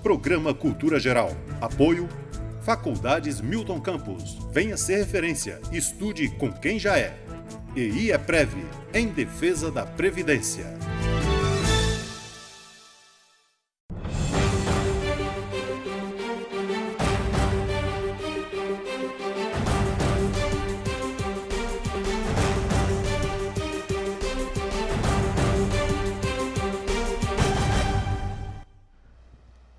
Programa Cultura Geral. Apoio Faculdades Milton Campos. Venha ser referência. Estude com quem já é. E IEPREV, em defesa da Previdência.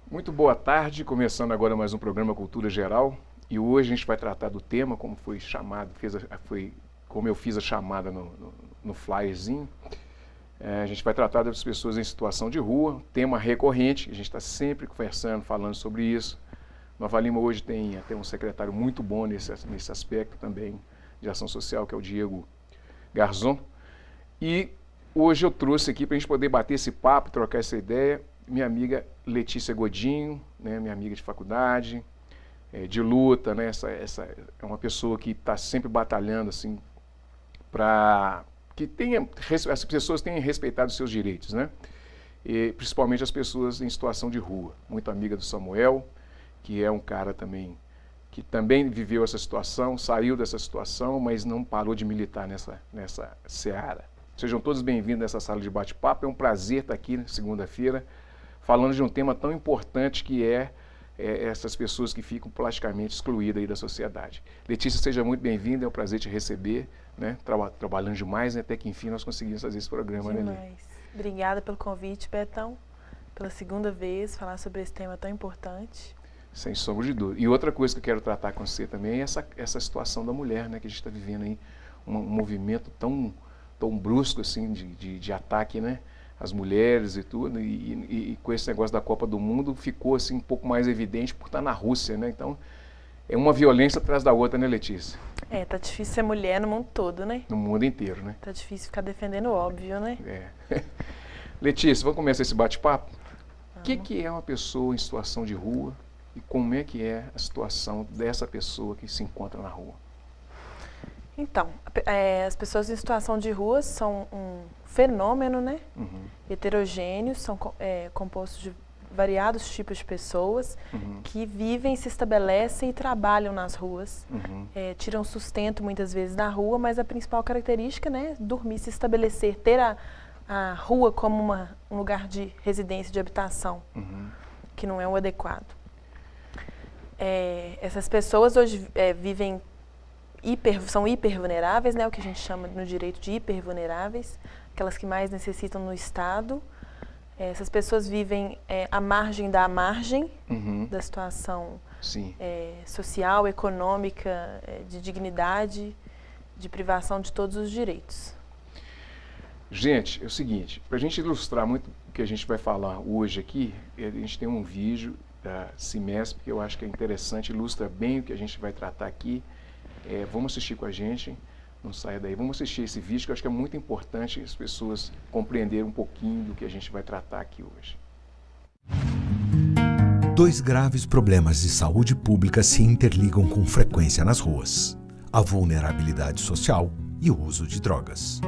Muito boa tarde, começando agora mais um programa Cultura Geral, e hoje a gente vai tratar do tema, como foi chamado, como eu fiz a chamada no flyerzinho. A gente vai tratar das pessoas em situação de rua, tema recorrente, a gente está sempre conversando, falando sobre isso. Nova Lima hoje tem até um secretário muito bom nesse aspecto também de ação social, que é o Diego Garzon. E hoje eu trouxe aqui para a gente poder bater esse papo, trocar essa ideia, minha amiga Letícia Godinho, né, minha amiga de faculdade, de luta, né, essa é uma pessoa que está sempre batalhando assim, para que as pessoas tenham respeitado os seus direitos, né, e principalmente as pessoas em situação de rua. Muito amiga do Samuel, que é um cara também que também viveu essa situação, saiu dessa situação, mas não parou de militar nessa seara. Sejam todos bem-vindos nessa sala de bate-papo, é um prazer estar aqui na segunda-feira, falando de um tema tão importante que é essas pessoas que ficam plasticamente excluídas aí da sociedade. Letícia, seja muito bem-vinda, é um prazer te receber, né? Trabalhando demais, né? Até que enfim nós conseguimos fazer esse programa, demais. Né? Obrigada pelo convite, Betão, pela segunda vez, falar sobre esse tema tão importante. Sem sombra de dúvida. E outra coisa que eu quero tratar com você também é essa situação da mulher, né? Que a gente está vivendo aí, um movimento tão brusco assim de ataque, né? As mulheres e tudo, e com esse negócio da Copa do Mundo ficou assim um pouco mais evidente por estar na Rússia, né? Então, é uma violência atrás da outra, né, Letícia? Tá difícil ser mulher no mundo todo, né? No mundo inteiro, né? Tá difícil ficar defendendo o óbvio, né? Letícia, vamos começar esse bate-papo? O que é uma pessoa em situação de rua e como é que é a situação dessa pessoa que se encontra na rua? Então, as pessoas em situação de rua são um fenômeno, né? Heterogêneo, são compostos de variados tipos de pessoas que vivem, se estabelecem e trabalham nas ruas, tiram sustento muitas vezes na rua, mas a principal característica, né, dormir, se estabelecer, ter a rua como um lugar de residência, de habitação, que não é o adequado. Essas pessoas hoje vivem são hipervulneráveis, né, o que a gente chama no direito de hipervulneráveis, aquelas que mais necessitam no Estado. Essas pessoas vivem à margem da margem da situação social, econômica, de dignidade, de privação de todos os direitos. Gente, é o seguinte, para a gente ilustrar muito o que a gente vai falar hoje aqui, a gente tem um vídeo da CIMESP que eu acho que é interessante, ilustra bem o que a gente vai tratar aqui. Vamos assistir com a gente, não saia daí, vamos assistir esse vídeo que eu acho que é muito importante as pessoas compreenderem um pouquinho do que a gente vai tratar aqui hoje. 2 graves problemas de saúde pública se interligam com frequência nas ruas: a vulnerabilidade social e o uso de drogas.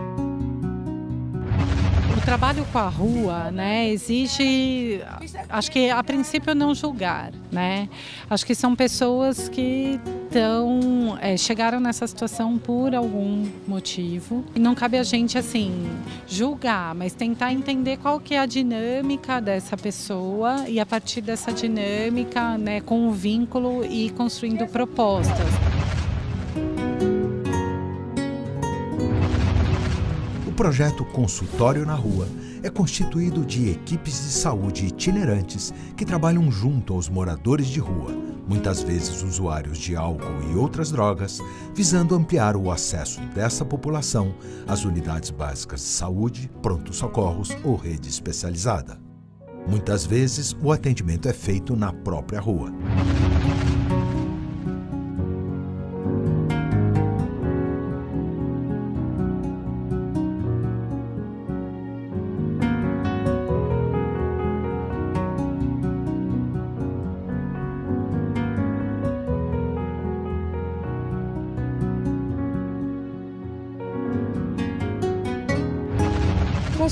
O trabalho com a rua, né, exige, acho que a princípio não julgar, né? Acho que são pessoas que chegaram nessa situação por algum motivo. E não cabe a gente, assim, julgar, mas tentar entender qual que é a dinâmica dessa pessoa e a partir dessa dinâmica, né, com o vínculo e construindo propostas. O projeto Consultório na Rua é constituído de equipes de saúde itinerantes que trabalham junto aos moradores de rua, muitas vezes usuários de álcool e outras drogas, visando ampliar o acesso dessa população às unidades básicas de saúde, pronto-socorros ou rede especializada. Muitas vezes, o atendimento é feito na própria rua.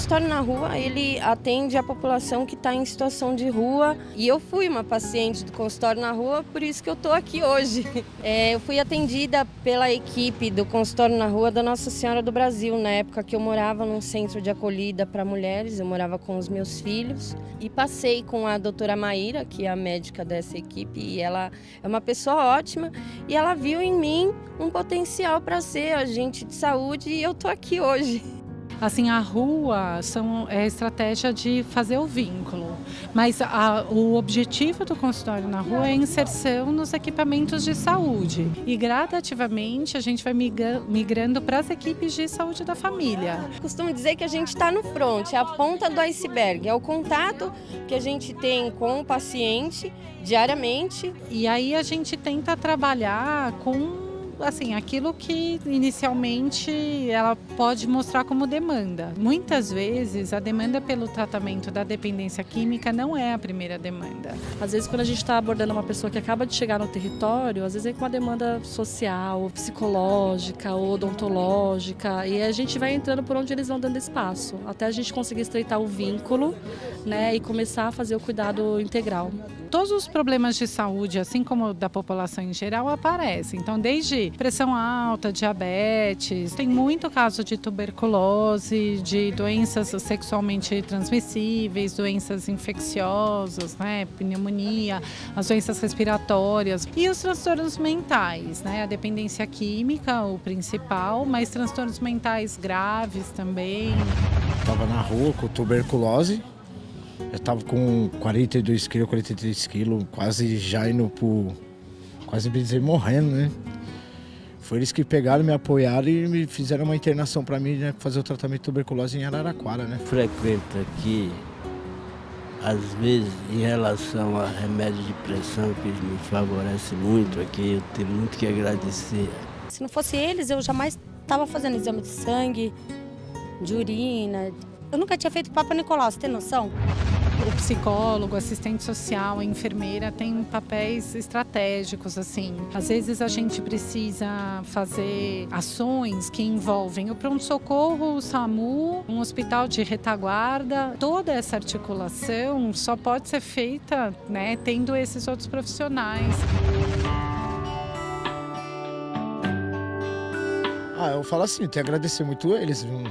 consultório na rua, ele atende a população que está em situação de rua. E eu fui uma paciente do consultório na rua, por isso que eu estou aqui hoje. Eu fui atendida pela equipe do consultório na rua da Nossa Senhora do Brasil, na época que eu morava num centro de acolhida para mulheres, eu morava com os meus filhos. E passei com a doutora Maíra, que é a médica dessa equipe, e ela é uma pessoa ótima. E ela viu em mim um potencial para ser agente de saúde e eu estou aqui hoje. Assim, a rua é a estratégia de fazer o vínculo, mas o objetivo do consultório na rua é a inserção nos equipamentos de saúde. E gradativamente a gente vai migrando para as equipes de saúde da família. Costumo dizer que a gente está no front, é a ponta do iceberg, é o contato que a gente tem com o paciente diariamente. E aí a gente tenta trabalhar com assim, aquilo que inicialmente ela pode mostrar como demanda. Muitas vezes a demanda pelo tratamento da dependência química não é a primeira demanda. Às vezes quando a gente está abordando uma pessoa que acaba de chegar no território, às vezes é com uma demanda social, psicológica, odontológica, e a gente vai entrando por onde eles vão dando espaço, até a gente conseguir estreitar o vínculo, né, e começar a fazer o cuidado integral. Todos os problemas de saúde, assim como da população em geral, aparecem. Então, desde pressão alta, diabetes, tem muito caso de tuberculose, de doenças sexualmente transmissíveis, doenças infecciosas, né, pneumonia, as doenças respiratórias e os transtornos mentais, né, a dependência química, o principal, mas transtornos mentais graves também. Estava na rua com tuberculose. Eu estava com 42 quilos, 43 quilos, quase já indo pro... quase me dizer morrendo, né? Foi eles que pegaram, me apoiaram e me fizeram uma internação para mim, né, fazer o tratamento de tuberculose em Araraquara, né? Frequento aqui, às vezes, em relação a remédio de pressão, que me favorece muito aqui, eu tenho muito que agradecer. Se não fosse eles, eu jamais estava fazendo exame de sangue, de urina. Eu nunca tinha feito Papa Nicolau, você tem noção? O psicólogo, assistente social, a enfermeira tem papéis estratégicos, assim. Às vezes a gente precisa fazer ações que envolvem o pronto-socorro, o SAMU, um hospital de retaguarda. Toda essa articulação só pode ser feita, né, tendo esses outros profissionais. Eu falo assim, tenho que agradecer muito eles, viu?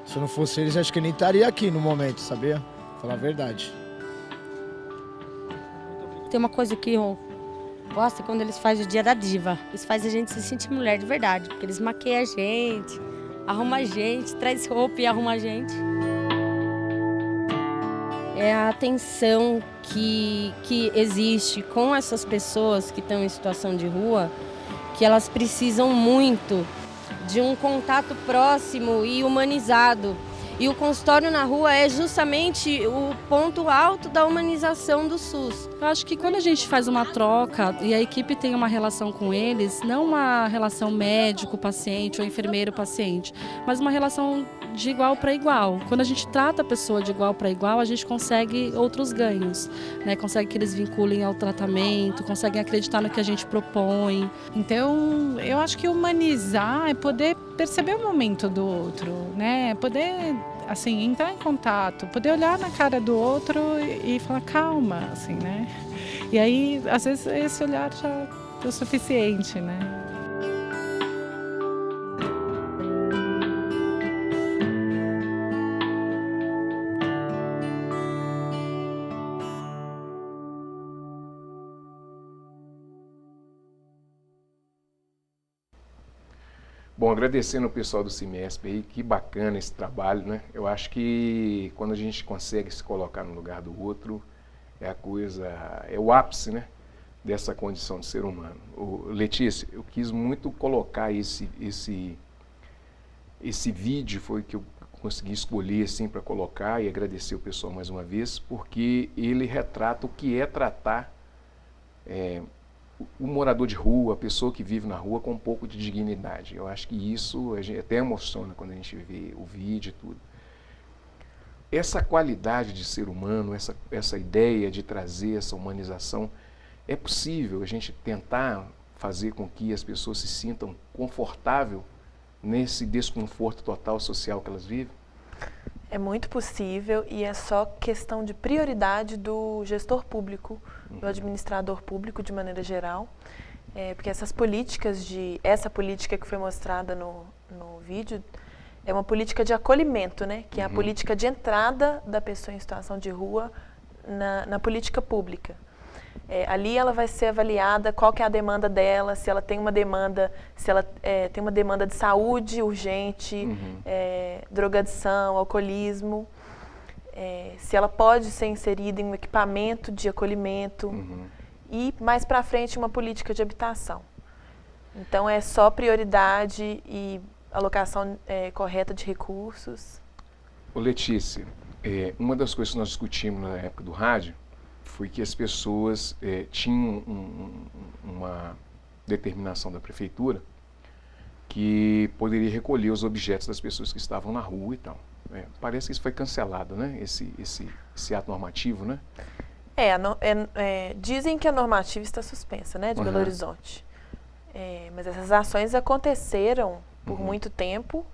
Se não fosse eles, acho que eu nem estaria aqui no momento, sabia? Falar a verdade. Tem uma coisa que eu gosto quando eles fazem o dia da diva. Eles fazem a gente se sentir mulher de verdade, porque eles maquiam a gente, arrumam a gente, traz roupa e arruma a gente. É a atenção que existe com essas pessoas que estão em situação de rua, que elas precisam muito de um contato próximo e humanizado. E o consultório na rua é justamente o ponto alto da humanização do SUS. Eu acho que quando a gente faz uma troca e a equipe tem uma relação com eles, não uma relação médico-paciente ou enfermeiro-paciente, mas uma relação de igual para igual. Quando a gente trata a pessoa de igual para igual, a gente consegue outros ganhos, né? Consegue que eles vinculem ao tratamento, conseguem acreditar no que a gente propõe. Então, eu acho que humanizar é poder perceber o momento do outro, né? Poder, assim, entrar em contato, poder olhar na cara do outro e falar calma, assim, né? E aí, às vezes, esse olhar já é o suficiente, né? Bom, agradecendo o pessoal do CIMESP aí, que bacana esse trabalho, né? Eu acho que quando a gente consegue se colocar no lugar do outro, é o ápice, né, dessa condição de ser humano. Letícia, eu quis muito colocar esse vídeo, foi que eu consegui escolher assim para colocar e agradecer o pessoal mais uma vez, porque ele retrata o que é tratar o morador de rua, a pessoa que vive na rua com um pouco de dignidade. Eu acho que isso a gente até emociona quando a gente vê o vídeo e tudo. Essa qualidade de ser humano, essa ideia de trazer essa humanização, é possível a gente tentar fazer com que as pessoas se sintam confortáveis nesse desconforto total social que elas vivem? É muito possível e é só questão de prioridade do gestor público, do administrador público de maneira geral, porque essa política que foi mostrada no vídeo é uma política de acolhimento, né? Que é a política de entrada da pessoa em situação de rua na política pública. Ali ela vai ser avaliada qual que é a demanda dela, se ela tem uma demanda, tem uma demanda de saúde urgente, drogadição, alcoolismo, se ela pode ser inserida em um equipamento de acolhimento e mais para frente uma política de habitação. Então é só prioridade e alocação correta de recursos. Ô Letícia, uma das coisas que nós discutimos na época do rádio foi que as pessoas tinham uma determinação da prefeitura que poderia recolher os objetos das pessoas que estavam na rua e tal. Parece que isso foi cancelado, né? Esse ato normativo, né? Dizem que a normativa está suspensa, né, de Belo Horizonte. Mas essas ações aconteceram por muito tempo,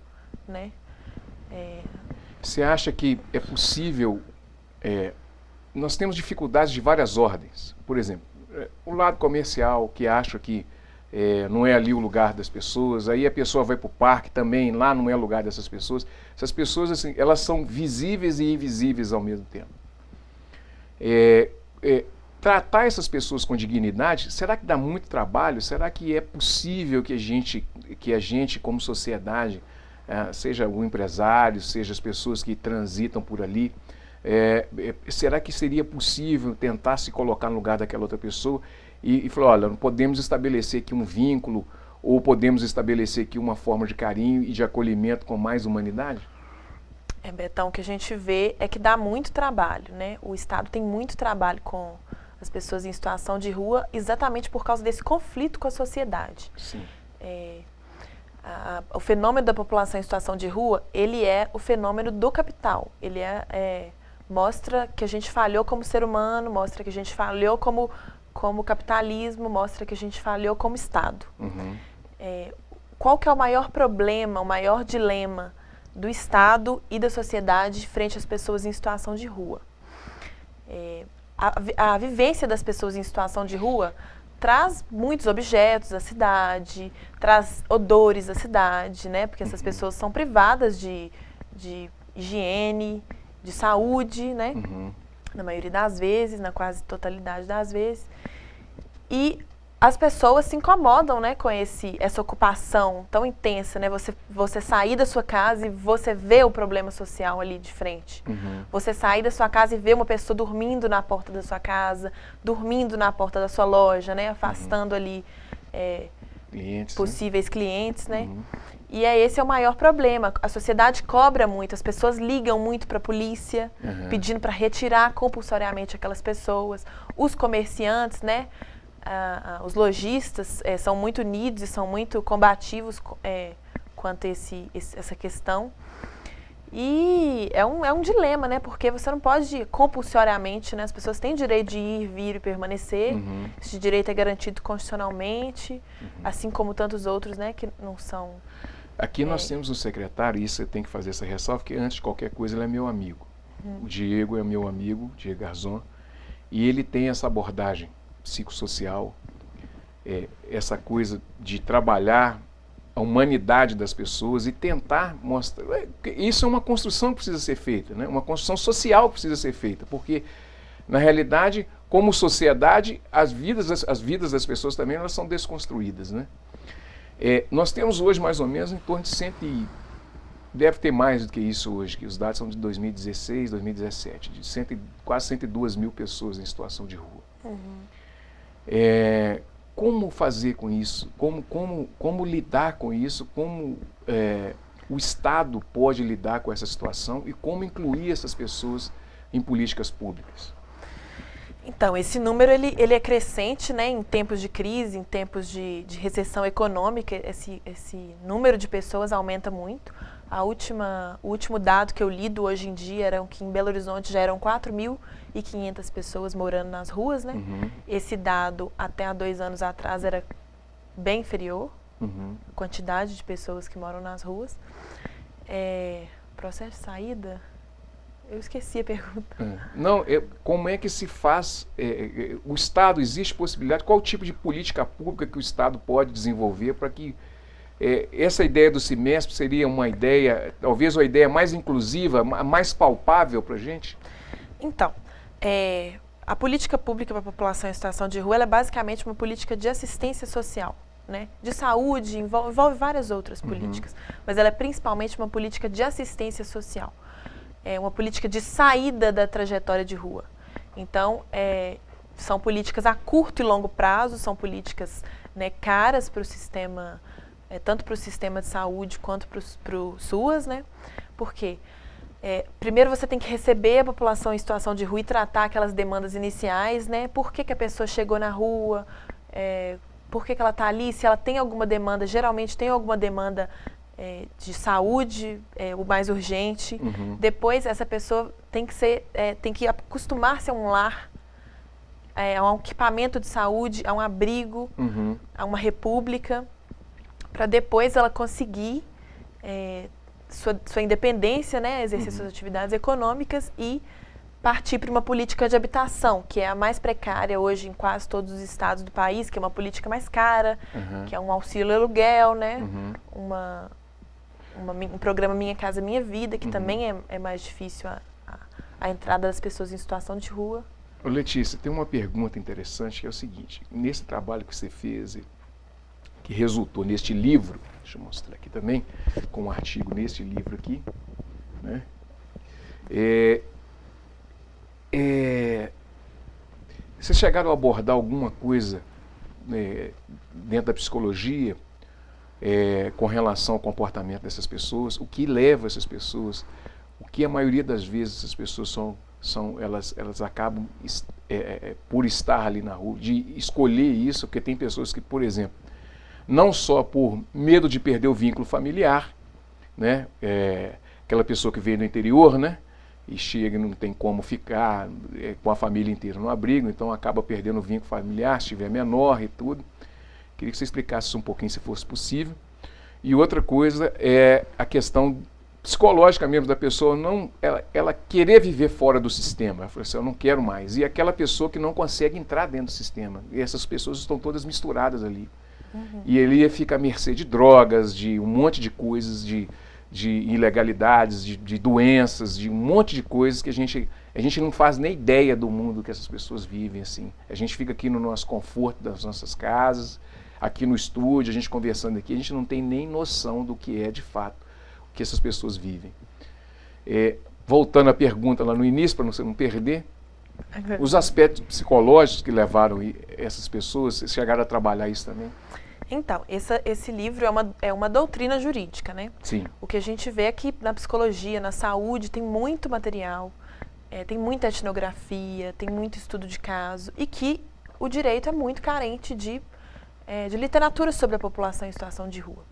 né? Você acha que é possível... nós temos dificuldades de várias ordens. Por exemplo, o lado comercial, que acha que não é ali o lugar das pessoas, aí a pessoa vai para o parque também, lá não é o lugar dessas pessoas. Essas pessoas, assim, elas são visíveis e invisíveis ao mesmo tempo. Tratar essas pessoas com dignidade, será que dá muito trabalho? Será que é possível que a gente como sociedade, seja o empresário, seja as pessoas que transitam por ali, será que seria possível tentar se colocar no lugar daquela outra pessoa e falar, olha, não podemos estabelecer aqui um vínculo ou podemos estabelecer aqui uma forma de carinho e de acolhimento com mais humanidade? Betão, o que a gente vê é que dá muito trabalho, né? O Estado tem muito trabalho com as pessoas em situação de rua exatamente por causa desse conflito com a sociedade. Sim. O fenômeno da população em situação de rua, ele é o fenômeno do capital. Ele mostra que a gente falhou como ser humano, mostra que a gente falhou como capitalismo, mostra que a gente falhou como Estado. Qual que é o maior problema, o maior dilema do Estado e da sociedade frente às pessoas em situação de rua? A vivência das pessoas em situação de rua traz muitos objetos da cidade, traz odores da cidade, né? Porque essas pessoas são privadas de higiene, de saúde, né? Na maioria das vezes, na quase totalidade das vezes. E as pessoas se incomodam, né, com essa ocupação tão intensa, né? Você sair da sua casa e você vê o problema social ali de frente. Você sair da sua casa e ver uma pessoa dormindo na porta da sua casa, dormindo na porta da sua loja, né? Afastando ali clientes, possíveis clientes, né? E esse é o maior problema. A sociedade cobra muito, as pessoas ligam muito para a polícia, pedindo para retirar compulsoriamente aquelas pessoas. Os comerciantes, né? Os lojistas são muito unidos e são muito combativos quanto a essa questão. E é um dilema, né? Porque você não pode compulsoriamente, né? As pessoas têm direito de ir, vir e permanecer. Esse direito é garantido constitucionalmente, assim como tantos outros, né? Que não são... Aqui nós temos um secretário, e você tem que fazer essa ressalva, porque antes de qualquer coisa ele é meu amigo. O Diego é meu amigo, Diego Garzon, e ele tem essa abordagem psicossocial, essa coisa de trabalhar a humanidade das pessoas e tentar mostrar... Isso é uma construção que precisa ser feita, né? Uma construção social que precisa ser feita, porque, na realidade, como sociedade, as vidas das pessoas também elas são desconstruídas, né? Nós temos hoje mais ou menos em torno de deve ter mais do que isso hoje, que os dados são de 2016, 2017, quase 102 mil pessoas em situação de rua. Como fazer com isso? Como lidar com isso? Como o Estado pode lidar com essa situação e como incluir essas pessoas em políticas públicas? Então, esse número ele é crescente, né, em tempos de crise, em tempos de recessão econômica, esse número de pessoas aumenta muito. O último dado que eu li hoje em dia era que em Belo Horizonte já eram 4.500 pessoas morando nas ruas, né? Esse dado até há 2 anos atrás era bem inferior, a quantidade de pessoas que moram nas ruas. Processo de saída, Eu esqueci a pergunta. Não, como é que se faz, o Estado, existe possibilidade, qual tipo de política pública que o Estado pode desenvolver para que essa ideia do semestre seria uma ideia, talvez uma ideia mais inclusiva, mais palpável para a gente? Então, a política pública para a população em situação de rua ela é basicamente uma política de assistência social, né? De saúde, envolve várias outras políticas, mas ela é principalmente uma política de assistência social. É uma política de saída da trajetória de rua. Então, são políticas a curto e longo prazo, são políticas, né, caras para o sistema, tanto para o sistema de saúde quanto para o SUAS, né? Por quê? Primeiro você tem que receber a população em situação de rua e tratar aquelas demandas iniciais, né? Por que a pessoa chegou na rua, por que ela está ali, se ela tem alguma demanda, geralmente tem alguma demanda de saúde, o mais urgente. Depois essa pessoa tem que acostumar-se a um lar, a um equipamento de saúde, a um abrigo, a uma república, para depois ela conseguir sua independência, né, exercer suas atividades econômicas e partir para uma política de habitação, que é a mais precária hoje em quase todos os estados do país, que é uma política mais cara, que é um auxílio aluguel, né, um programa Minha Casa Minha Vida, que também é mais difícil a entrada das pessoas em situação de rua. Ô Letícia, tem uma pergunta interessante que é o seguinte, nesse trabalho que você fez, que resultou neste livro, deixa eu mostrar aqui também, com um artigo neste livro aqui, né? Vocês chegaram a abordar alguma coisa dentro da psicologia com relação ao comportamento dessas pessoas, o que leva essas pessoas, o que a maioria das vezes essas pessoas elas acabam por estar ali na rua, de escolher isso, porque tem pessoas que, por exemplo, não só por medo de perder o vínculo familiar, né? Aquela pessoa que veio do interior, né? E chega e não tem como ficar com a família inteira no abrigo, então acaba perdendo o vínculo familiar, se estiver menor e tudo. Queria que você explicasse um pouquinho, se fosse possível. E outra coisa é a questão psicológica mesmo da pessoa, ela querer viver fora do sistema. Ela falou assim, eu não quero mais. E aquela pessoa que não consegue entrar dentro do sistema. E essas pessoas estão todas misturadas ali. E ele fica à mercê de drogas, de um monte de coisas, de ilegalidades, de doenças, de um monte de coisas que a gente não faz nem ideia do mundo que essas pessoas vivem, assim. A gente fica aqui no nosso conforto das nossas casas, aqui no estúdio, a gente conversando aqui, a gente não tem nem noção do que é de fato o que essas pessoas vivem. Voltando à pergunta lá no início, para você não perder, os aspectos psicológicos que levaram essas pessoas, vocês chegaram a trabalhar isso também? Então, esse livro é uma doutrina jurídica, né? Sim. O que a gente vê aqui na psicologia, na saúde, tem muito material, tem muita etnografia, tem muito estudo de caso, e que o direito é muito carente de literatura sobre a população em situação de rua.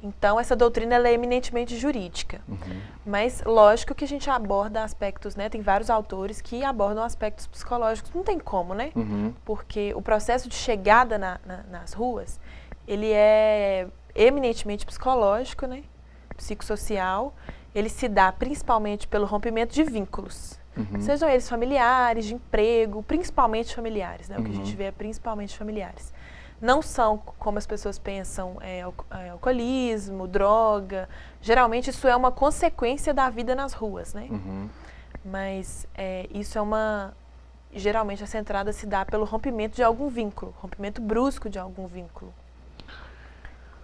Então, essa doutrina ela é eminentemente jurídica. Mas, lógico que a gente aborda aspectos, né? Tem vários autores que abordam aspectos psicológicos. Não tem como, né? Porque o processo de chegada nas ruas, ele é eminentemente psicológico, né? Psicossocial. Ele se dá principalmente pelo rompimento de vínculos. Sejam eles familiares, de emprego, principalmente familiares, né? O que a gente vê é principalmente familiares. Não são, como as pessoas pensam, alcoolismo, droga. Geralmente isso é uma consequência da vida nas ruas, né? Mas isso geralmente essa entrada se dá pelo rompimento de algum vínculo, rompimento brusco de algum vínculo.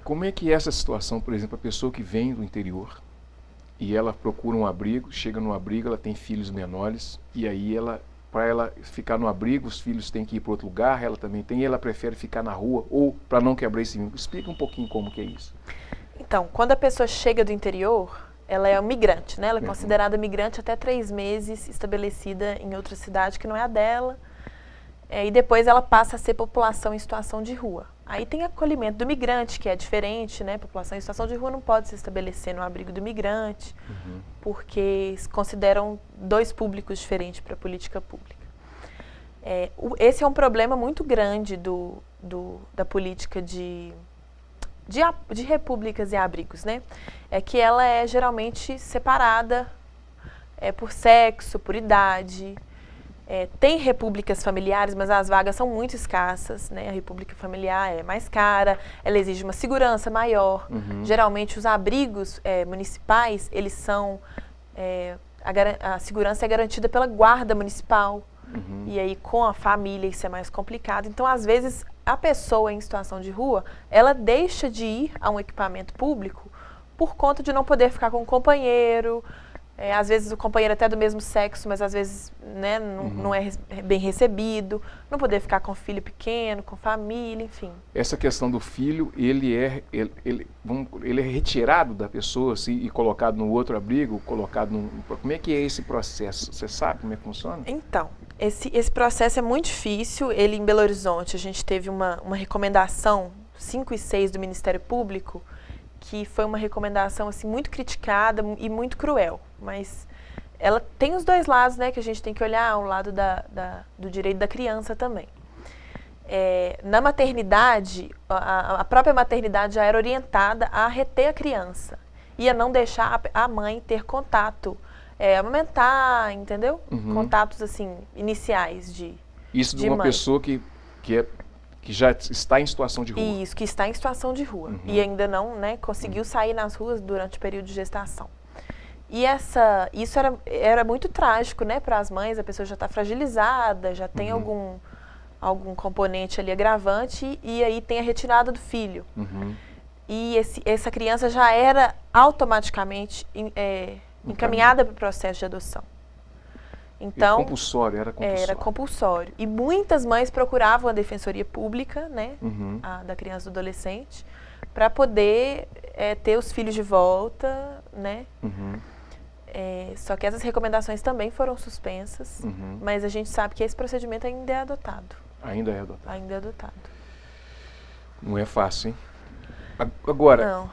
Como é que é essa situação, por exemplo, a pessoa que vem do interior e ela procura um abrigo, chega no abrigo, ela tem filhos menores e aí para ela ficar no abrigo, os filhos têm que ir para outro lugar, ela também tem, e ela prefere ficar na rua, ou para não quebrar esse vínculo. Explica um pouquinho como que é isso. Então, quando a pessoa chega do interior, ela é um migrante, né? Ela é considerada migrante até 3 meses, estabelecida em outra cidade que não é a dela, e depois ela passa a ser população em situação de rua. Aí tem acolhimento do migrante, que é diferente, né? População em situação de rua não pode se estabelecer no abrigo do migrante, porque consideram 2 públicos diferentes para a política pública. Esse é um problema muito grande da política de repúblicas e abrigos, né? É que ela é geralmente separada por sexo, por idade. Tem repúblicas familiares, mas as vagas são muito escassas, né? A república familiar é mais cara, ela exige uma segurança maior. Geralmente os abrigos municipais, eles são... a segurança é garantida pela guarda municipal. E aí com a família isso é mais complicado. Então, às vezes, a pessoa em situação de rua, ela deixa de ir a um equipamento público por conta de não poder ficar com um companheiro. Às vezes o companheiro até do mesmo sexo, mas às vezes, né, não é bem recebido, não poder ficar com filho pequeno, com família, enfim. Essa questão do filho, ele é retirado da pessoa assim, e colocado no outro abrigo, colocado num... Como é que é esse processo? Você sabe como é que funciona? Então, esse processo é muito difícil. Ele, em Belo Horizonte, a gente teve uma recomendação 5 e 6 do Ministério Público, que foi uma recomendação assim, muito criticada e muito cruel. Mas ela tem os dois lados, né, que a gente tem que olhar, o lado do direito da criança também. Na maternidade, a própria maternidade já era orientada a reter a criança e a não deixar a mãe ter contato, amamentar, entendeu? Contatos assim, iniciais de Isso de uma mãe. Pessoa que já está em situação de rua. Isso, que está em situação de rua e ainda não, né, conseguiu sair nas ruas durante o período de gestação. E isso era muito trágico, né, para as mães. A pessoa já está fragilizada, já tem algum componente ali agravante e aí tem a retirada do filho. E essa criança já era automaticamente encaminhada para o processo de adoção. Então, compulsório, era compulsório. Era compulsório. E muitas mães procuravam a Defensoria Pública, né, da criança e do adolescente, para poder ter os filhos de volta, né? Só que essas recomendações também foram suspensas, mas a gente sabe que esse procedimento ainda é adotado. Ainda é adotado. Ainda é adotado. Não é fácil, hein? Agora,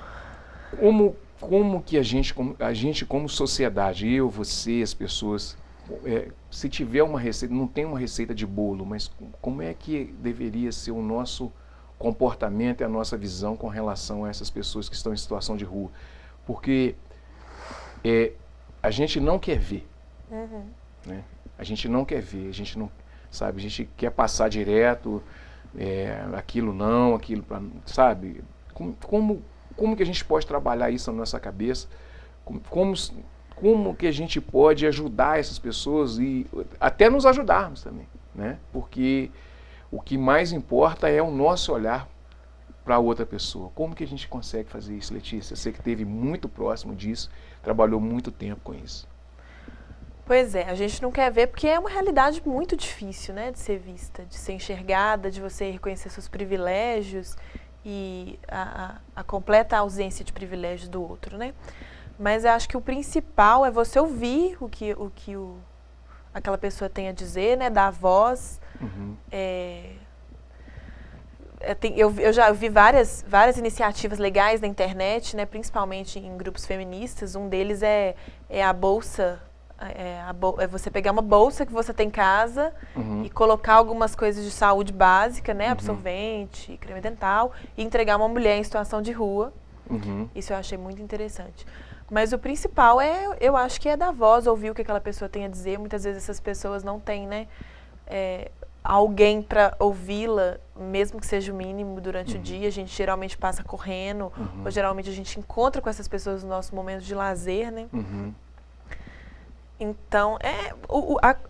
como que a gente como sociedade, eu, você, as pessoas, se tiver uma receita, não tem uma receita de bolo, mas como é que deveria ser o nosso comportamento e a nossa visão com relação a essas pessoas que estão em situação de rua? Porque a gente não quer ver, né? A gente não quer ver, a gente não, sabe, a gente quer passar direto, aquilo, sabe? Como que a gente pode trabalhar isso na nossa cabeça? Como que a gente pode ajudar essas pessoas e até nos ajudarmos também, né? Porque o que mais importa é o nosso olhar para outra pessoa. Como que a gente consegue fazer isso, Letícia? Você que esteve muito próximo disso, trabalhou muito tempo com isso. Pois é, a gente não quer ver porque é uma realidade muito difícil, né, de ser vista, de ser enxergada, de você reconhecer seus privilégios e a completa ausência de privilégios do outro, né? Mas eu acho que o principal é você ouvir o que aquela pessoa tem a dizer, né, dar voz. Eu já vi várias iniciativas legais na internet, né, principalmente em grupos feministas. Um deles é a bolsa, você pegar uma bolsa que você tem em casa e colocar algumas coisas de saúde básica, né, absorvente, creme dental, e entregar uma mulher em situação de rua. Isso eu achei muito interessante. Mas o principal eu acho que é dar voz, ouvir o que aquela pessoa tem a dizer. Muitas vezes essas pessoas não têm, né, alguém para ouvi-la, mesmo que seja o mínimo durante o dia. A gente geralmente passa correndo, ou geralmente a gente encontra com essas pessoas nos nossos momentos de lazer, né? Então,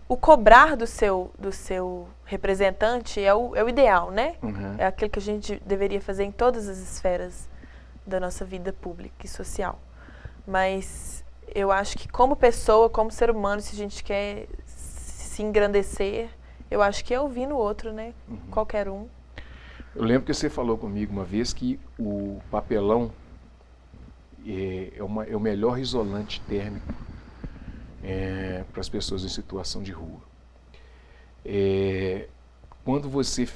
o cobrar do seu representante é o ideal, né? É aquilo que a gente deveria fazer em todas as esferas da nossa vida pública e social. Mas eu acho que como pessoa, como ser humano, se a gente quer se engrandecer, eu acho que é ouvir no outro, né? Qualquer um. Eu lembro que você falou comigo uma vez que o papelão é o melhor isolante térmico para as pessoas em situação de rua. Quando você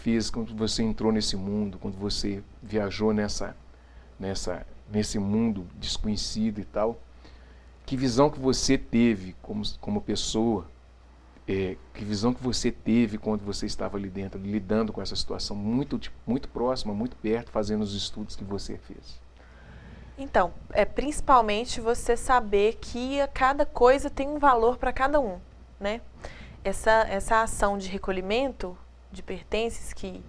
entrou nesse mundo, quando você viajou nesse mundo desconhecido e tal, que visão que você teve como pessoa, que visão que você teve quando você estava ali dentro, lidando com essa situação muito próxima, muito perto, fazendo os estudos que você fez? Então, principalmente você saber que cada coisa tem um valor para cada um, né? Essa ação de recolhimento de pertences que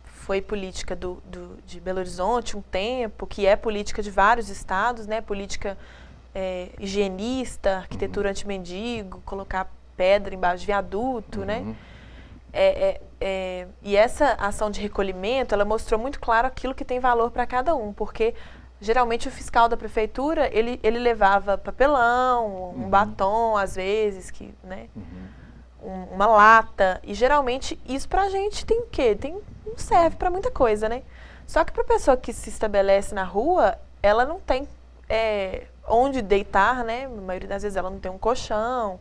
foi política de Belo Horizonte um tempo, que é política de vários estados, né? Política higienista, arquitetura anti-mendigo, colocar pedra embaixo de viaduto, né? E essa ação de recolhimento, ela mostrou muito claro aquilo que tem valor para cada um, porque geralmente o fiscal da prefeitura, ele levava papelão, um batom, às vezes, né? Uma lata, e geralmente isso pra gente tem o quê? Não serve para muita coisa, né? Só que para a pessoa que se estabelece na rua, ela não tem onde deitar, né? A maioria das vezes ela não tem um colchão,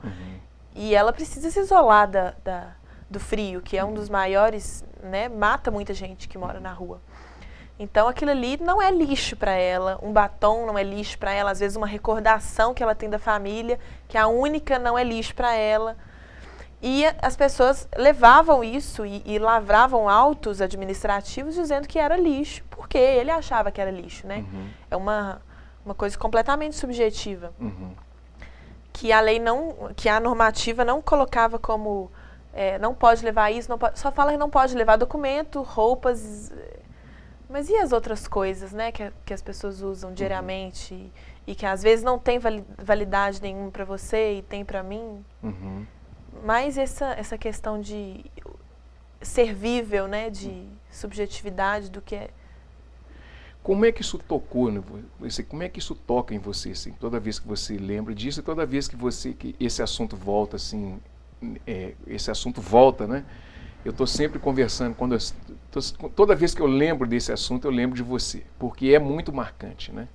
e ela precisa se isolar do frio, que é um dos maiores, né? Mata muita gente que mora na rua. Então aquilo ali não é lixo para ela, um batom não é lixo para ela, às vezes uma recordação que ela tem da família, que a única não é lixo para ela. E as pessoas levavam isso e lavravam autos administrativos dizendo que era lixo, porque ele achava que era lixo, né? É uma coisa completamente subjetiva. Que a lei que a normativa não colocava como não pode levar isso, só fala que não pode levar documento, roupas, mas e as outras coisas, né, que as pessoas usam diariamente e que às vezes não tem validade nenhuma para você e tem para mim? Mas essa questão de servível, né, de subjetividade do que é. Como é que isso tocou, né? Como é que isso toca em você, assim, toda vez que você lembra disso e toda vez que esse assunto volta, assim, esse assunto volta, né? Eu estou sempre conversando, toda vez que eu lembro desse assunto, eu lembro de você, porque é muito marcante, né?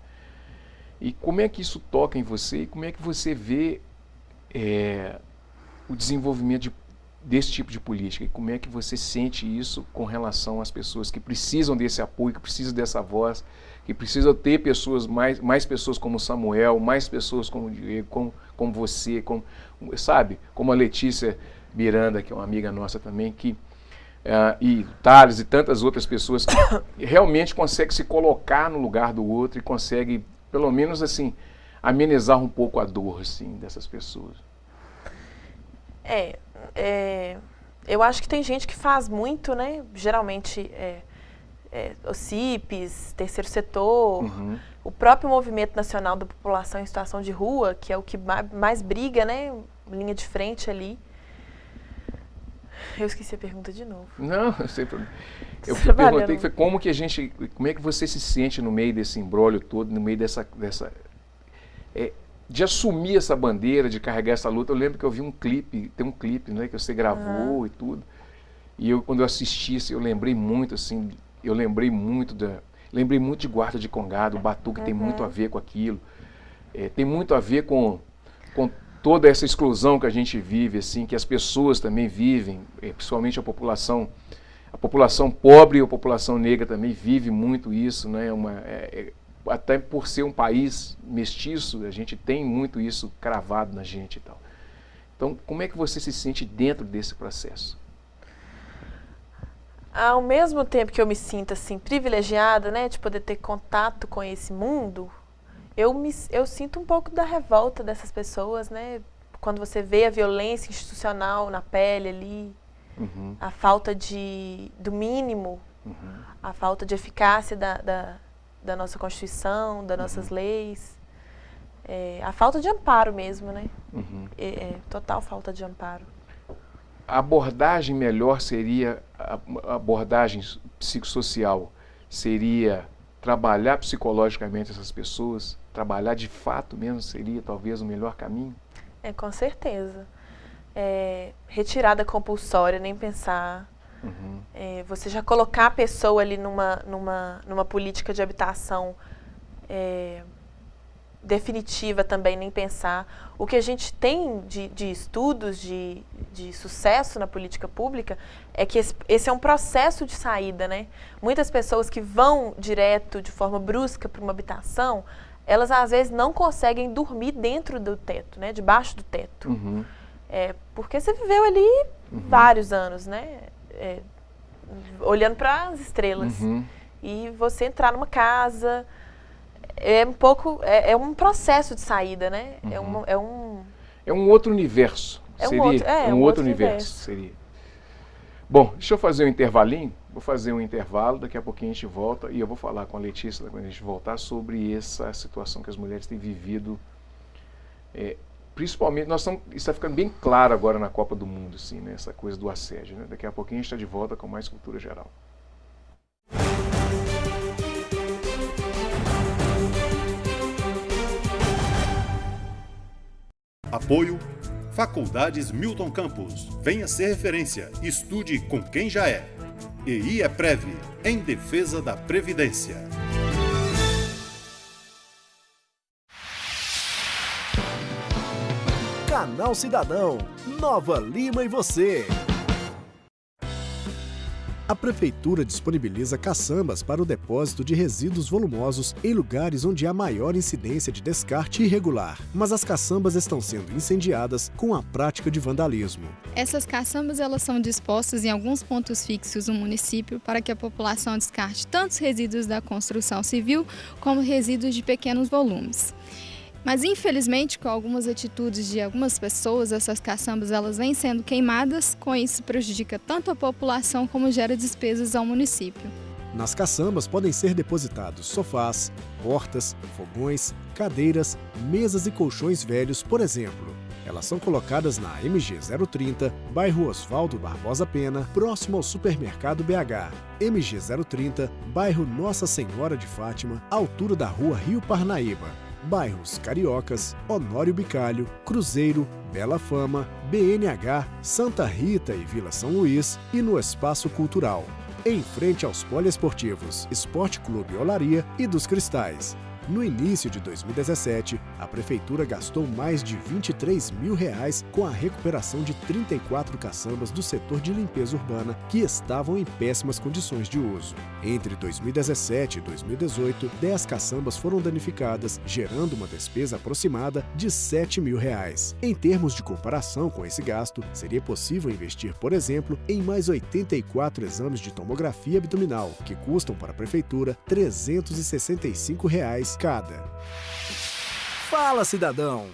E como é que isso toca em você e como é que você vê o desenvolvimento desse tipo de política e como é que você sente isso com relação às pessoas que precisam desse apoio, que precisam dessa voz, que precisam ter pessoas, mais pessoas como Samuel, mais pessoas como o Diego, como você, sabe? Como a Letícia Miranda, que é uma amiga nossa também, e Thales e tantas outras pessoas que realmente conseguem se colocar no lugar do outro e conseguem, pelo menos assim, amenizar um pouco a dor assim, dessas pessoas. Eu acho que tem gente que faz muito, né? Geralmente os CIPs, terceiro setor, o próprio Movimento Nacional da População em Situação de Rua, que é o que mais briga, né? Linha de frente ali. Eu esqueci a pergunta de novo. Não, eu perguntei como é que você se sente no meio desse imbróglio todo, no meio de assumir essa bandeira, de carregar essa luta. Eu lembro que eu vi tem um clipe, né, que você gravou e tudo. E quando eu assisti, assim, eu lembrei muito, assim, lembrei muito de Guarda de Congado, o Batuque tem muito a ver com aquilo. Tem muito a ver com toda essa exclusão que a gente vive, assim, que as pessoas também vivem, principalmente a população pobre e a população negra também vive muito isso, né? Até por ser um país mestiço, a gente tem muito isso cravado na gente e tal. Então, como é que você se sente dentro desse processo? Ao mesmo tempo que eu me sinto assim privilegiada, né, de poder ter contato com esse mundo, eu sinto um pouco da revolta dessas pessoas, né? Quando você vê a violência institucional na pele ali, a falta do mínimo, a falta de eficácia da nossa Constituição, das nossas leis, a falta de amparo mesmo, né? Total falta de amparo. A abordagem melhor seria, a abordagem psicossocial seria trabalhar psicologicamente essas pessoas, trabalhar de fato mesmo seria talvez o melhor caminho? Com certeza. Retirada compulsória, nem pensar. Você já colocar a pessoa ali numa política de habitação definitiva também, nem pensar. O que a gente tem de estudos de sucesso na política pública é que esse é um processo de saída, né? Muitas pessoas que vão direto, de forma brusca, para uma habitação, elas às vezes não conseguem dormir dentro do teto, né? Debaixo do teto. Porque você viveu ali vários anos, né? Olhando para as estrelas. E você entrar numa casa é um processo de saída, né? Uhum. É um outro universo. Seria um outro universo. Seria. Bom, deixa eu fazer um intervalinho. Vou fazer um intervalo, daqui a pouquinho a gente volta e eu vou falar com a Letícia quando a gente voltar sobre essa situação que as mulheres têm vivido. Principalmente, isso está ficando bem claro agora na Copa do Mundo, assim, né? Essa coisa do assédio. Né? Daqui a pouquinho a gente está de volta com mais Cultura Geral. Apoio Faculdades Milton Campos. Venha ser referência. Estude com quem já é. EI é Prev, em defesa da Previdência. Canal Cidadão, Nova Lima e você. A Prefeitura disponibiliza caçambas para o depósito de resíduos volumosos em lugares onde há maior incidência de descarte irregular. Mas as caçambas estão sendo incendiadas com a prática de vandalismo. Essas caçambas elas são dispostas em alguns pontos fixos no município para que a população descarte tanto os resíduos da construção civil como resíduos de pequenos volumes. Mas, infelizmente, com algumas atitudes de algumas pessoas, essas caçambas elas vêm sendo queimadas, com isso prejudica tanto a população como gera despesas ao município. Nas caçambas podem ser depositados sofás, portas, fogões, cadeiras, mesas e colchões velhos, por exemplo. Elas são colocadas na MG 030, bairro Oswaldo Barbosa Pena, próximo ao Supermercado BH. MG 030, bairro Nossa Senhora de Fátima, altura da Rua Rio Parnaíba. Bairros Cariocas, Honório Bicalho, Cruzeiro, Bela Fama, BNH, Santa Rita e Vila São Luís e no Espaço Cultural. Em frente aos poliesportivos Esporte Clube Olaria e dos Cristais. No início de 2017, a Prefeitura gastou mais de R$23 mil com a recuperação de 34 caçambas do setor de limpeza urbana que estavam em péssimas condições de uso. Entre 2017 e 2018, 10 caçambas foram danificadas, gerando uma despesa aproximada de R$7 mil. Em termos de comparação com esse gasto, seria possível investir, por exemplo, em mais 84 exames de tomografia abdominal, que custam para a Prefeitura R$365 cada. Fala, cidadão!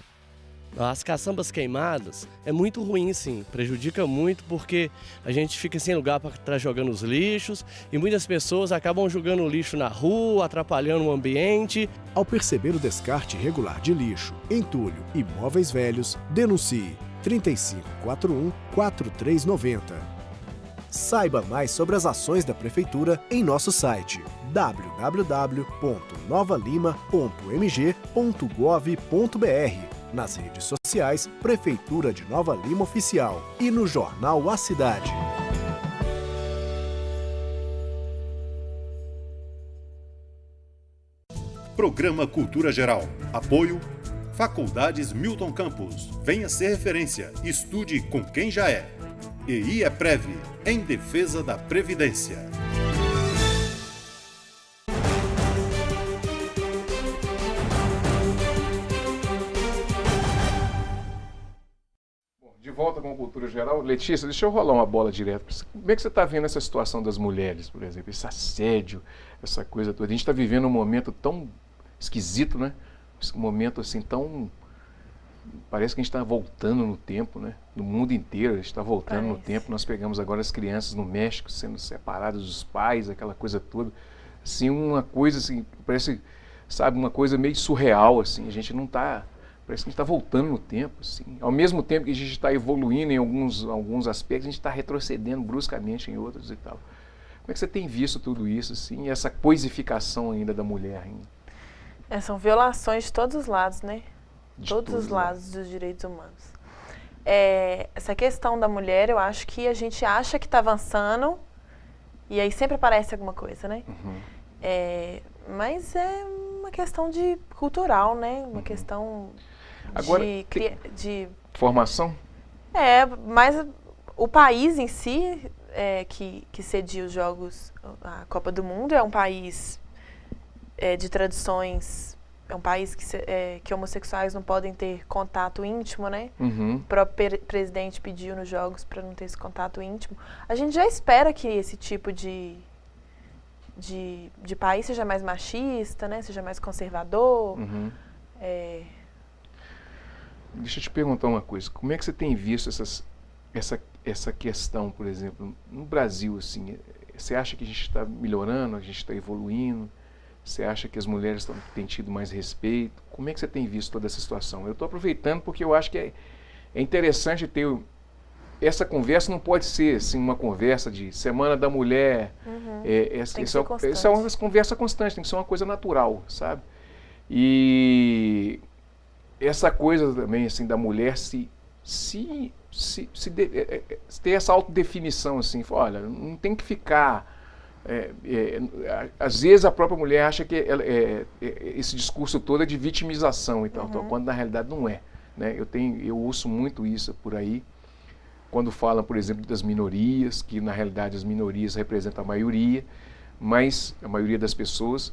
As caçambas queimadas é muito ruim, sim, prejudica muito porque a gente fica sem lugar para estar jogando os lixos e muitas pessoas acabam jogando o lixo na rua, atrapalhando o ambiente. Ao perceber o descarte irregular de lixo, entulho e móveis velhos, denuncie 3541-4390. Saiba mais sobre as ações da Prefeitura em nosso site www.novalima.mg.gov.br, nas redes sociais Prefeitura de Nova Lima Oficial e no jornal A Cidade. Programa Cultura Geral. Apoio Faculdades Milton Campos. Venha ser referência. Estude com quem já é. EI é Prev, em defesa da Previdência. Bom, de volta com a Cultura Geral. Letícia, deixa eu rolar uma bola direto. Como é que você está vendo essa situação das mulheres, por exemplo? Esse assédio, essa coisa toda. A gente está vivendo um momento tão esquisito, né? Um momento assim tão... Parece que a gente está voltando no tempo, né? No mundo inteiro a gente está voltando no tempo. Nós pegamos agora as crianças no México sendo separadas dos pais, aquela coisa toda. Assim, uma coisa assim, parece, sabe, uma coisa meio surreal, assim. A gente não está... Parece que a gente está voltando no tempo, assim. Ao mesmo tempo que a gente está evoluindo em alguns aspectos, a gente está retrocedendo bruscamente em outros e tal. Como é que você tem visto tudo isso, assim? E essa coisificação ainda da mulher ainda? São violações de todos os lados, né? Todos os lados dos direitos humanos. Essa questão da mulher, eu acho que a gente acha que está avançando e aí sempre aparece alguma coisa, né? Uhum. Mas é uma questão cultural, né? Uma questão agora, de formação? Mas o país em si, que cedia os Jogos, a Copa do Mundo, é um país de tradições. É um país que homossexuais não podem ter contato íntimo, né? Uhum. O próprio presidente pediu nos jogos para não ter esse contato íntimo. A gente já espera que esse tipo de de país seja mais machista, né? Seja mais conservador. Deixa eu te perguntar uma coisa. Como é que você tem visto essa questão, por exemplo, no Brasil, assim? Você acha que a gente está melhorando, a gente está evoluindo? Você acha que as mulheres têm tido mais respeito? Como é que você tem visto toda essa situação? Eu estou aproveitando porque eu acho que é interessante ter... Essa conversa não pode ser assim, uma conversa de Semana da Mulher. Essa é uma conversa constante, tem que ser uma coisa natural, sabe? E essa coisa também assim, da mulher ter essa autodefinição, assim, olha, não tem que ficar... às vezes a própria mulher acha que esse discurso todo é de vitimização e tal, quando na realidade não é, né? Eu ouço muito isso por aí, quando falam, por exemplo, das minorias, que na realidade as minorias representam a maioria das pessoas,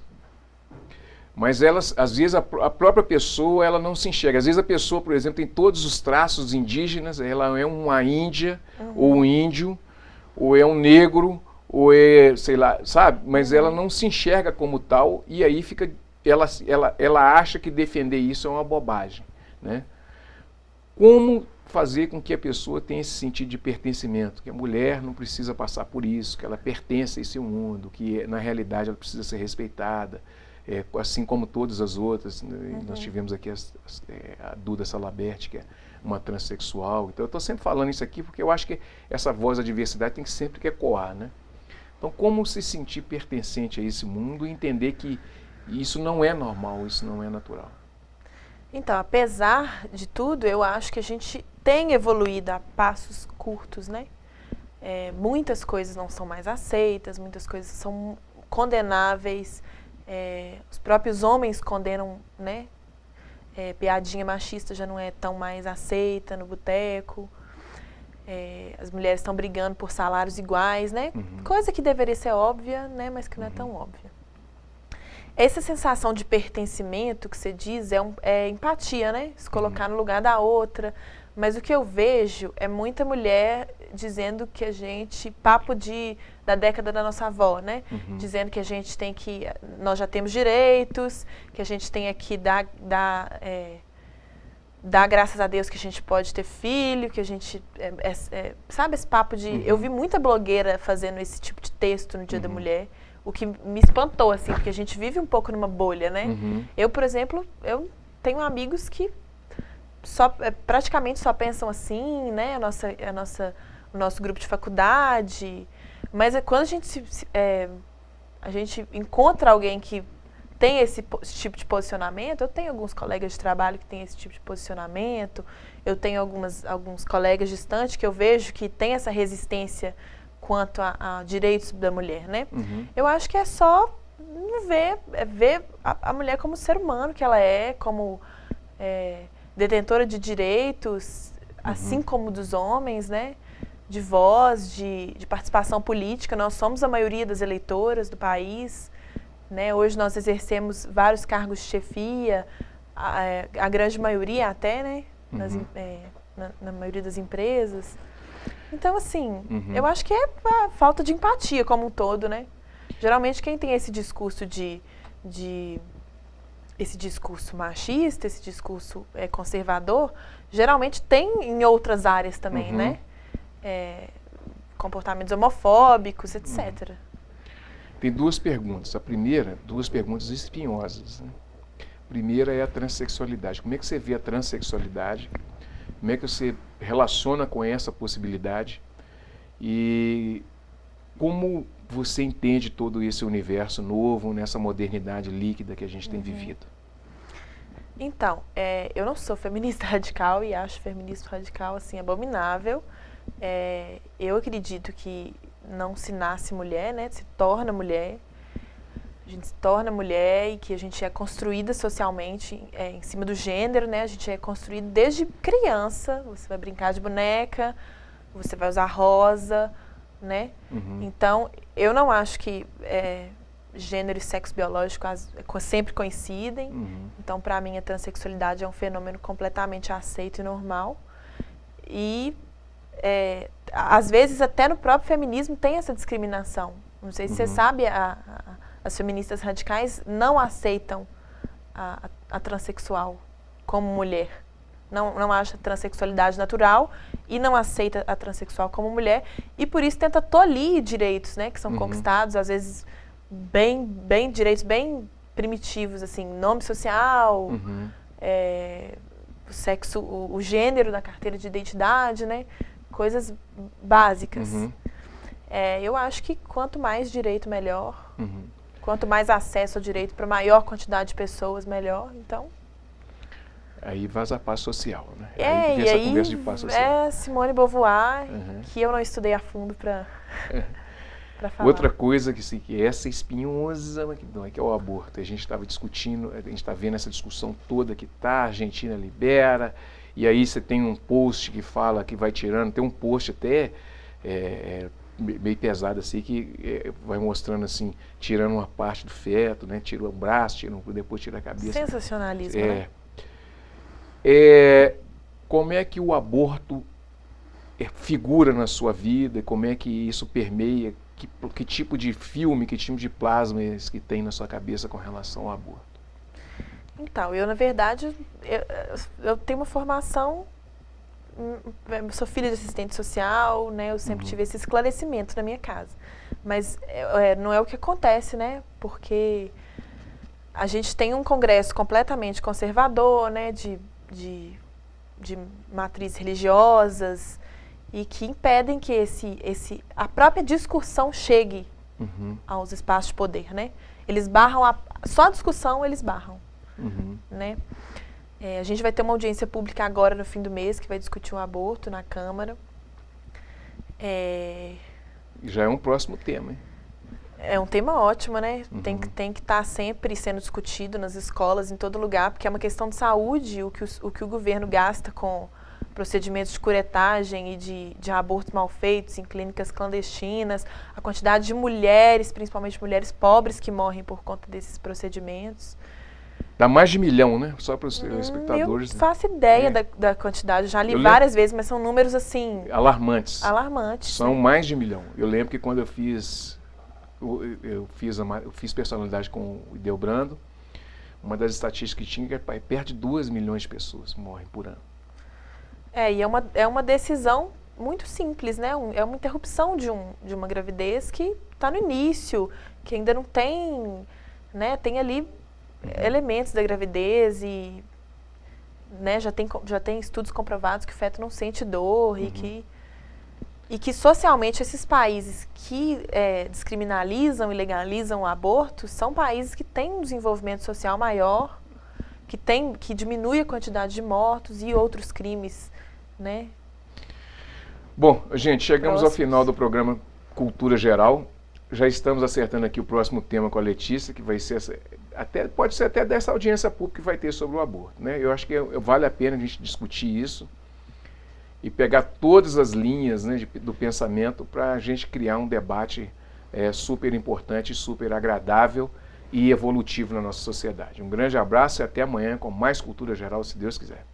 mas elas, às vezes a própria pessoa ela não se enxerga. Às vezes a pessoa, por exemplo, tem todos os traços indígenas, ela é uma índia, ou um índio, ou é um negro, ou é, sei lá, sabe? Mas ela não se enxerga como tal, e aí ela acha que defender isso é uma bobagem, né? Como fazer com que a pessoa tenha esse sentido de pertencimento, que a mulher não precisa passar por isso, que ela pertence a esse mundo, que na realidade ela precisa ser respeitada, assim como todas as outras, né? Nós tivemos aqui a Duda Salabert, que é uma transexual. Então eu estou sempre falando isso aqui porque eu acho que essa voz da diversidade tem que sempre ecoar, né? Então como se sentir pertencente a esse mundo e entender que isso não é normal, isso não é natural. Então, apesar de tudo, eu acho que a gente tem evoluído a passos curtos, né? Muitas coisas não são mais aceitas, muitas coisas são condenáveis. Os próprios homens condenam, né? Piadinha machista já não é tão mais aceita no boteco. As mulheres estão brigando por salários iguais, né? Coisa que deveria ser óbvia, né? Mas que não é tão óbvia. Essa sensação de pertencimento que você diz é empatia, né? Se colocar no lugar da outra. Mas o que eu vejo é muita mulher dizendo que a gente... Papo da década da nossa avó, né? Dizendo que a gente tem que... Nós já temos direitos, que a gente tem que dar graças a Deus que a gente pode ter filho, que a gente... sabe esse papo de... Eu vi muita blogueira fazendo esse tipo de texto no Dia da Mulher. O que me espantou, assim, porque a gente vive um pouco numa bolha, né? Eu, por exemplo, eu tenho amigos que praticamente só pensam assim, né? O nosso grupo de faculdade. Mas quando a gente encontra alguém que tem esse tipo de posicionamento, eu tenho alguns colegas de trabalho que têm esse tipo de posicionamento, eu tenho alguns colegas distantes que eu vejo que tem essa resistência quanto a direitos da mulher, né? Eu acho que é só ver a mulher como ser humano que ela é, como detentora de direitos, assim como dos homens, né? De voz, de participação política. Nós somos a maioria das eleitoras do país, né? Hoje nós exercemos vários cargos de chefia, a grande maioria até, né? Na maioria das empresas. Então, assim, eu acho que é a falta de empatia como um todo, né? Geralmente quem tem esse discurso esse discurso machista, esse discurso conservador, geralmente tem em outras áreas também, né? Comportamentos homofóbicos, etc. Tem duas perguntas. A primeira, duas perguntas espinhosas, né? A primeira é a transexualidade. Como é que você vê a transexualidade? Como é que você relaciona com essa possibilidade? E como você entende todo esse universo novo, nessa modernidade líquida que a gente tem vivido? Então, eu não sou feminista radical e acho feminismo radical assim, abominável. Eu acredito que não se nasce mulher, né? Se torna mulher. A gente se torna mulher e que a gente é construída socialmente em cima do gênero, né? A gente é construído desde criança. Você vai brincar de boneca, você vai usar rosa, né? Então, eu não acho que gênero e sexo biológico sempre coincidem. Então, para mim, a transexualidade é um fenômeno completamente aceito e normal. E, às vezes, até no próprio feminismo tem essa discriminação, Não sei se você sabe, as feministas radicais não aceitam a transexual como mulher. Não acha a transexualidade natural e não aceita a transexual como mulher. E por isso tenta tolir direitos, né, que são conquistados, às vezes direitos bem primitivos, assim, nome social, o sexo, o gênero da carteira de identidade, né, coisas básicas. Eu acho que quanto mais direito, melhor. Quanto mais acesso ao direito para maior quantidade de pessoas, melhor. Então... Aí vaza a paz social, né? Aí essa conversa de paz social. Simone Beauvoir, que eu não estudei a fundo para falar. Outra coisa que essa espinhosa, que é o aborto. A gente estava discutindo, a gente está vendo essa discussão toda que a Argentina libera, e aí você tem um post que fala que vai tirando, tem um post até meio pesado assim, que vai mostrando assim, tirando uma parte do feto, né? Tira o braço, depois tira a cabeça. Sensacionalismo, né? Como é que o aborto figura na sua vida? Como é que isso permeia? Que tipo de filme, que tipo de plasma que tem na sua cabeça com relação ao aborto? Então, eu na verdade, eu tenho uma formação, eu sou filha de assistente social, né? Eu sempre tive esse esclarecimento na minha casa. Mas não é o que acontece, né? Porque a gente tem um Congresso completamente conservador, né? De matrizes religiosas e que impedem que a própria discussão chegue aos espaços de poder, né? Eles barram, só a discussão eles barram, né? A gente vai ter uma audiência pública agora no fim do mês que vai discutir o aborto na Câmara. Já é um próximo tema, hein? É um tema ótimo, né? Tem que estar sempre sendo discutido nas escolas, em todo lugar, porque é uma questão de saúde, o que o governo gasta com procedimentos de curetagem e de abortos mal feitos em clínicas clandestinas, a quantidade de mulheres, principalmente mulheres pobres, que morrem por conta desses procedimentos. Dá mais de 1 milhão, né? Só para os espectadores. Eu faço ideia da quantidade, já li várias vezes, mas são números assim... Alarmantes. Né? São mais de 1 milhão. Eu lembro que quando eu fiz personalidade com o Ideobrando, uma das estatísticas que tinha que é perto de 2 milhões de pessoas morrem por ano. E é uma decisão muito simples, né? É uma interrupção de uma gravidez que está no início, que ainda não tem, né? Tem ali elementos da gravidez e, né? Já tem estudos comprovados que o feto não sente dor e que socialmente esses países que descriminalizam e legalizam o aborto são países que têm um desenvolvimento social maior, que diminui a quantidade de mortos e outros crimes, né? Bom, gente, chegamos ao final do programa Cultura Geral. Já estamos acertando aqui o próximo tema com a Letícia, que vai ser pode ser até dessa audiência pública que vai ter sobre o aborto, né? Eu acho que vale a pena a gente discutir isso e pegar todas as linhas, né, do pensamento para a gente criar um debate super importante, super agradável e evolutivo na nossa sociedade. Um grande abraço e até amanhã com mais Cultura Geral, se Deus quiser.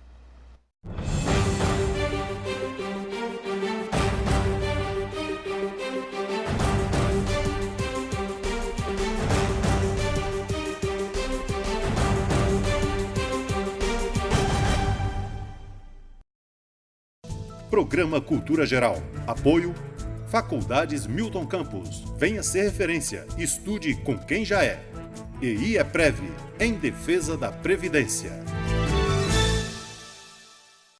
Programa Cultura Geral. Apoio Faculdades Milton Campos. Venha ser referência. Estude com quem já é. EI é Prev, em defesa da Previdência.